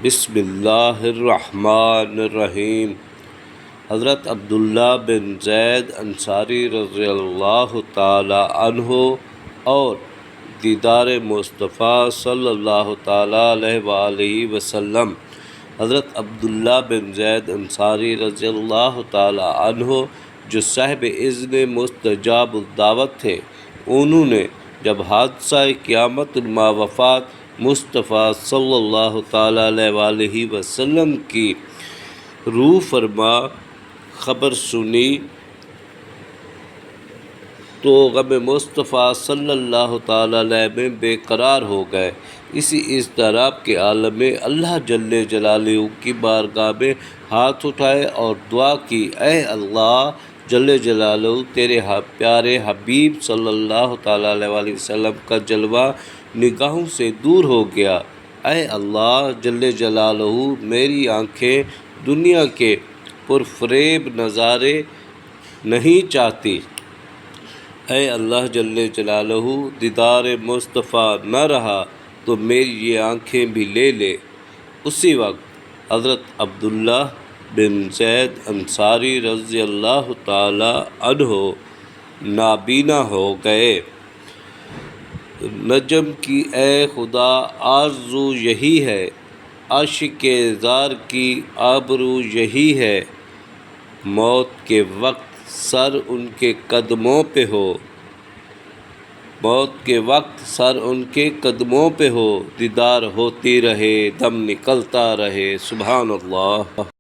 بسم اللہ الرحمن الرحیم۔ حضرت عبداللہ بن زید انصاری رضی اللہ تعالی عنہ اور دیدار مصطفیٰ صلی اللہ تعالی علیہ وآلہ وسلم۔ حضرت عبداللہ بن زید انصاری رضی اللہ تعالی عنہ جو صاحب اذن مستجاب الدعوت تھے، انہوں نے جب حادثہ قیامت ما وفات مصطفیٰ صلی اللہ تعالیٰ علیہ وآلہ وسلم کی روح فرما خبر سنی تو غم مصطفیٰ صلی اللہ تعالیٰ علیہ میں بے قرار ہو گئے۔ اسی اضطراب کے عالم میں اللہ جل جلالہ کی بارگاہ میں ہاتھ اٹھائے اور دعا کی، اے اللہ جل جلالہ، تیرے پیارے حبیب صلی اللہ تعالیٰ علیہ وآلہ وسلم کا جلوہ نگاہوں سے دور ہو گیا۔ اے اللہ جل جلالہ، میری آنکھیں دنیا کے پرفریب نظارے نہیں چاہتی۔ اے اللہ جل جلالہ، دیدار مصطفیٰ نہ رہا تو میری یہ آنکھیں بھی لے لے۔ اسی وقت حضرت عبداللہ بن زید انصاری رضی اللہ تعالی عنہ نابینا ہو گئے۔ نجم کی اے خدا آرزو یہی ہے، عاشق زار کی آبرو یہی ہے، موت کے وقت سر ان کے قدموں پہ ہو، موت کے وقت سر ان کے قدموں پہ ہو، دیدار ہوتی رہے، دم نکلتا رہے۔ سبحان اللہ۔